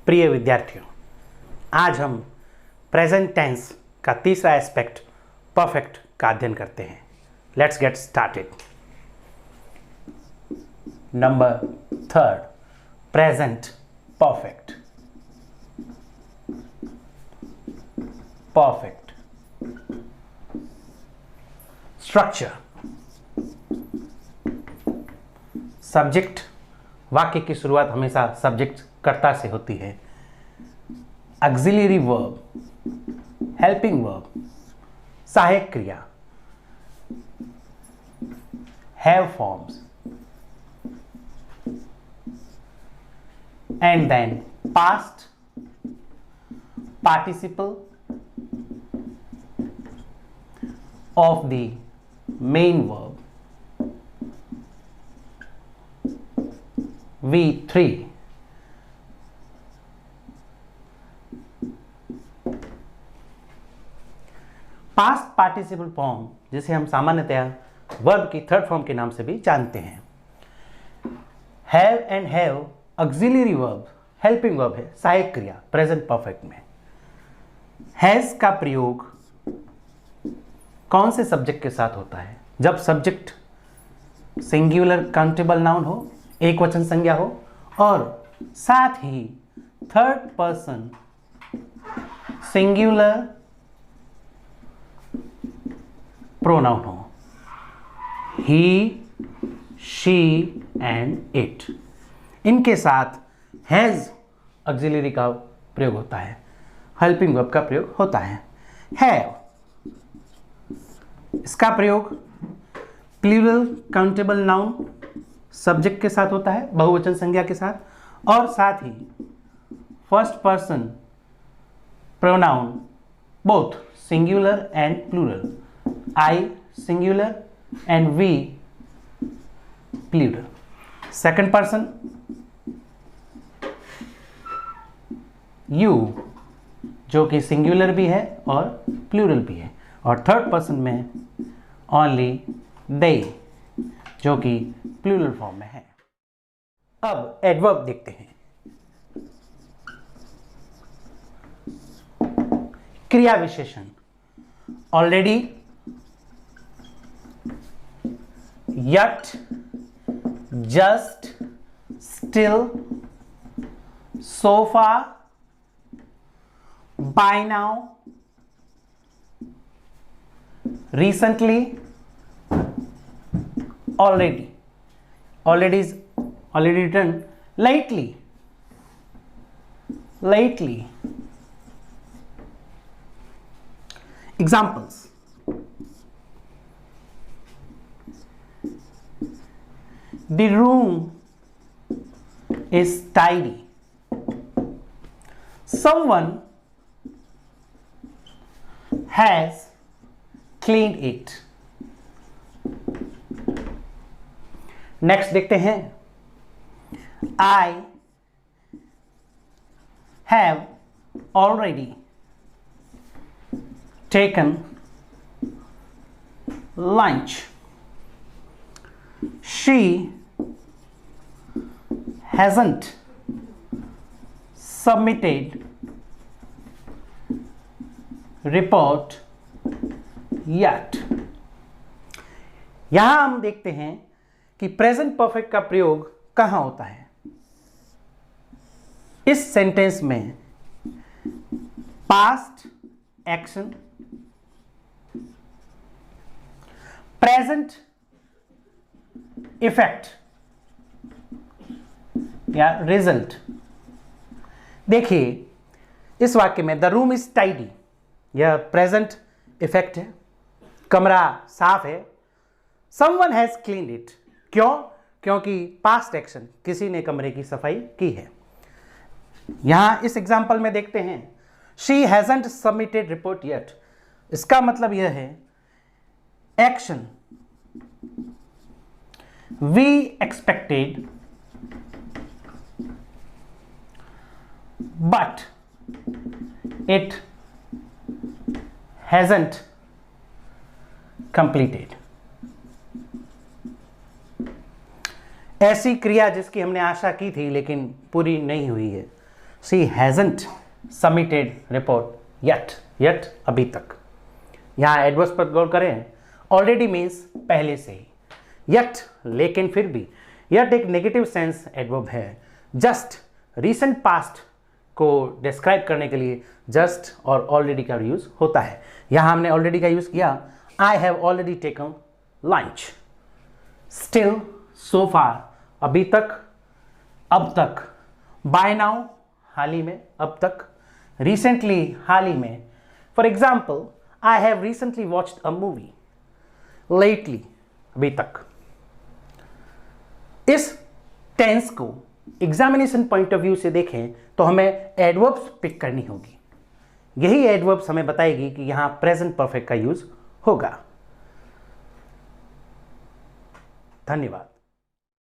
प्रिय विद्यार्थियों, आज हम प्रेजेंट टेंस का तीसरा एस्पेक्ट परफेक्ट का अध्ययन करते हैं। Let's get started. Number third, present perfect. Perfect structure. Subject, वाक्य की शुरुआत हमेशा सब्जेक्ट कर्ता से होती है। ऑक्सिलरी वर्ब, हेल्पिंग वर्ब, सहायक क्रिया, have forms, and then past participle of the main verb V3। Past participle form, जिसे हम सामान्यतया वर्ब की थर्ड फॉर्म के नाम से भी जानते हैं। Have and have auxiliary verb, helping verb है, सहायक क्रिया प्रेजेंट परफेक्ट में। हैज का प्रयोग कौन से सब्जेक्ट के साथ होता है? जब सब्जेक्ट सिंगुलर काउंटेबल नाउन हो, एक वचन संज्ञा हो, और साथ ही थर्ड पर्सन सिंगुलर प्रोनाउन हो, ही, शी एंड इट। इनके साथ हैज ऑक्सिलरी का प्रयोग होता है, हेल्पिंग वर्ब का प्रयोग होता है। हैव, इसका प्रयोग प्लूरल काउंटेबल नाउन सब्जेक्ट के साथ होता है, बहुवचन संज्ञा के साथ, और साथ ही first person pronoun both singular and plural, I singular and we plural. Second person you, जो कि सिंगुलर भी है और प्लूरल भी है, और थर्ड पर्सन में ओनली दे, जो कि प्लूरल फॉर्म में है। अब एडवर्ब देखते हैं। क्रिया विशेषण, already, yet, just, still, so far, by now, recently, already. Already is already written. Lately, lately. Examples: the room is tidy. Someone has cleaned it. Next देखते हैं। I have already taken lunch. She hasn't submitted report yet. यहां हम देखते हैं कि present perfect का प्रयोग कहां होता है। इस सेंटेंस में पास्ट एक्शन, प्रेजेंट इफेक्ट या रिजल्ट। देखिए, इस वाक्य में द रूम इज टाइडी, यह प्रेजेंट इफेक्ट है, कमरा साफ है। समवन हैज क्लीन्ड इट, क्यों? क्योंकि पास्ट एक्शन, किसी ने कमरे की सफाई की है। यहां इस एग्जाम्पल में देखते हैं, she hasn't submitted report yet. इसका मतलब यह है action we expected but it hasn't completed. ऐसी क्रिया जिसकी हमने आशा की थी लेकिन पूरी नहीं हुई है। She hasn't submitted report yet अभी तक। यहाँ एडवर्ब्स पर गौर करें, ऑलरेडी मीन्स पहले से ही, येट लेकिन फिर भी, येट एक नेगेटिव सेंस एडवर्ब है। जस्ट रीसेंट पास्ट को डिस्क्राइब करने के लिए जस्ट और ऑलरेडी का यूज होता है। यहाँ हमने ऑलरेडी का यूज किया, I have already taken lunch. Still, so far, अभी तक, अब तक, बाय नाउ, हाल ही में, अब तक, रिसेंटली, हाल ही में। For example, I have recently watched a movie. Lately, अभी तक। इस टेंस को एग्जामिनेशन पॉइंट ऑफ व्यू से देखें तो हमें एडवर्ब्स पिक करनी होगी। यही एडवर्ब्स हमें बताएगी कि यहां प्रेजेंट परफेक्ट का यूज होगा। धन्यवाद।